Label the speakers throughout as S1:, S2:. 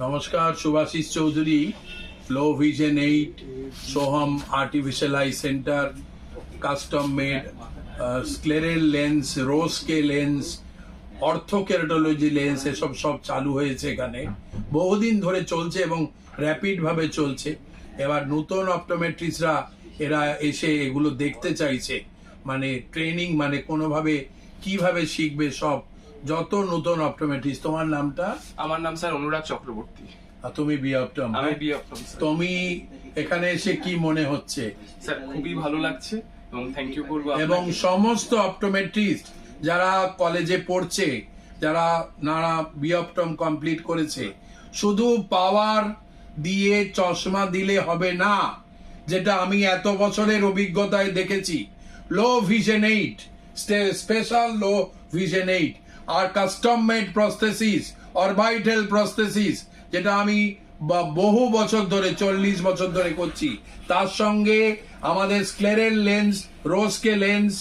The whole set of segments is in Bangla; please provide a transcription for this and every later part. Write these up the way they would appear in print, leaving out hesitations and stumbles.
S1: নমস্কার, Subhashis Chowdhury, low vision 8, Soham artificial eye centre, custom made scleral lens, Rose K lens, orthokeratology lens, এসব সব চালু হয়েছে এখানে। বহুদিন ধরে চলছে এবং র্যাপিড ভাবে চলছে। এবার নতুন অপটোমেট্রিস্টরা এরা এসে এগুলো দেখতে চাইছে, মানে ট্রেনিং, মানে কোনোভাবে কিভাবে শিখবে সব। যত নতুন অপটোমেট্রিস্ট। তোমার নামটা?
S2: আমার নাম স্যার অনুরাগ চক্রবর্তী।
S1: আর তুমি বি অপটম?
S2: আমি বি অপটম।
S1: তুমি এখানে এসে কি মনে হচ্ছে?
S2: স্যার খুবই ভালো লাগছে এবং থ্যাংক ইউ বলবো।
S1: এবং সমস্ত অপটোমেট্রিস্ট যারা কলেজে পড়ছে, যারা নানা বি অপটম কমপ্লিট করেছে, শুধু পাওয়ার দিয়ে চশমা দিলে হবে না, যেটা আমি এত বছরের অভিজ্ঞতায় দেখেছি। Low vision 8, special low vision 8 আর custom made prosthesis, orbital prosthesis, যেটা আমি বহু বছর ধরে 40 বছর ধরে করছি। তার সঙ্গে আমাদের স্ক্লেরেল লেন্স, রোসকে লেন্স,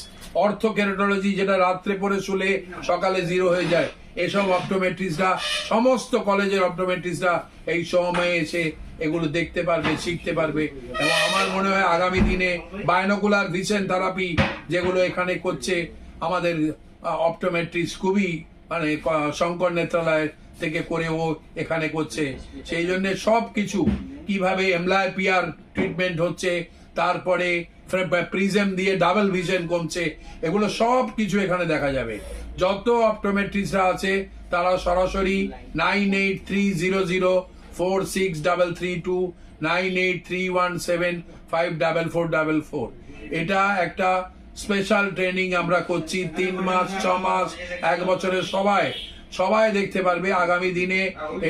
S1: অর্থোকেরাটোলজি, যেটা রাত্রে পরে শুলে সকালে জিরো হয়ে যায়, এসব অপটোমেট্রিস্টরা, সমস্ত কলেজের অপটোমেট্রিস্টরা এই সময়ে এসে এগুলো দেখতে পারবে, শিখতে পারবে। এবং আমার মনে হয় আগামী দিনে বায়োনোকুলার ভিশন থেরাপি যেগুলো এখানে করছে আমাদের অপটোমেট্রিস্ট, খুবই মানে শঙ্কর নেত্রালয় থেকে করে ও এখানে করছে। সেই জন্য সব কিছু কিভাবে এমলাইপিআর ট্রিটমেন্ট হচ্ছে, তারপরে প্রিজম দিয়ে ডাবল ভিশন কমছে, এগুলো সব কিছু এখানে দেখা যাবে। যত অপটোমেট্রিস্টরা আছে তারা সরাসরি 9830046332, 9831754444। এটা একটা স্পেশাল ট্রেনিং আমরা করছি। 3 মাস, 6 মাস, 1 বছরের সবাই দেখতে পারবে। আগামী দিনে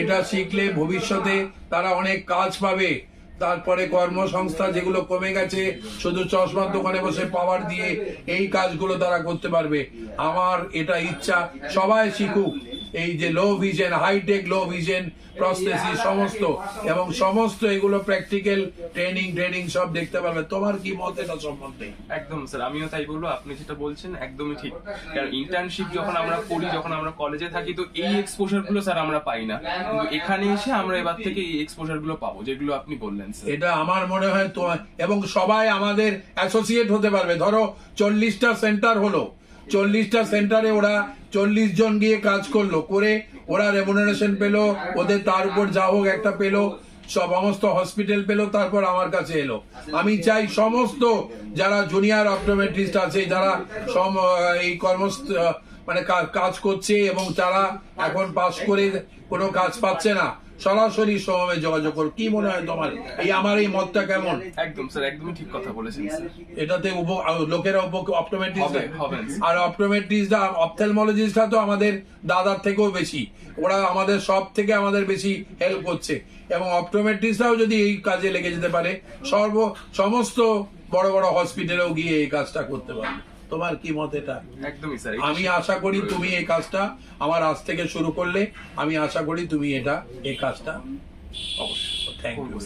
S1: এটা শিখলে ভবিষ্যতে তারা অনেক কাজ পাবে। তারপরে কর্মসংস্থা যেগুলো কমে গেছে, শুধু চশমার দোকানে বসে পাওয়ার দিয়ে এই কাজগুলো তারা করতে পারবে। আমার এটা ইচ্ছা সবাই শিখুক এই যে low vision, hitech low vision prosthesis সমস্ত, এবং সমস্ত এগুলো প্র্যাকটিক্যাল ট্রেনিং সব দেখতে পারবে। তোমার কি মত এটা সম্বন্ধে?
S2: একদম স্যার, আমিও তাই বলবো। আপনি যেটা বলছেন একদমই ঠিক। কারণ ইন্টার্নশিপ যখন আমরা করি, যখন আমরা কলেজে থাকি, তো এই এক্সপোজার গুলো স্যার আমরা পাই না, কিন্তু এখানে এসে আমরা এবার থেকে এই এক্সপোজার গুলো পাবো, যেগুলো আপনি বললেন স্যার।
S1: এটা আমার মনে হয় তো, এবং সবাই আমাদের অ্যাসোসিয়েট হতে পারবে। ধরো 40টা সেন্টার হলো, 40টা সেন্টারে ওরা 40 জন গিয়ে কাজ করলো, করে ওরা রেমুনারেশন পেলো, ওদের তার উপর যা হোক একটা পেলো, সমস্ত হসপিটাল পেলো, তারপর আমার কাছে এলো। আমি চাই সমস্ত যারা জুনিয়র অপটোমেট্রিস্ট আছে, যারা এই মানে কাজ করছে এবং যারা এখন পাস করে কোনো কাজ পাচ্ছে না, সরাসরি সময়ে যোগাযোগ করো। কি মনে হয় তোমার এই আমার এই মতটা কেমন?
S2: একদম স্যার, একদমই ঠিক কথা বলেছেন স্যার।
S1: এটাতে লোকেরা অপটোমেট্রিস্ট,
S2: হবেন
S1: আর অপটোমেট্রিস্টরা, অপথ্যালমোলজিস্টরা তো আমাদের দাদার থেকেও বেশি, ওরা আমাদের সব থেকে আমাদের বেশি হেল্প করছে। এবং অপটোমেট্রিস্টরাও যদি এই কাজে লেগে যেতে পারে, সমস্ত বড় বড় হসপিটালেও গিয়ে এই কাজটা করতে পারবে। তোমার কি মত এটা?
S2: একদমই স্যার।
S1: আমি আশা করি তুমি এই কাজটা আমার আজ থেকে শুরু করলে, আমি আশা করি তুমি এই কাজটা
S2: অবশ্যই।
S1: Thank you.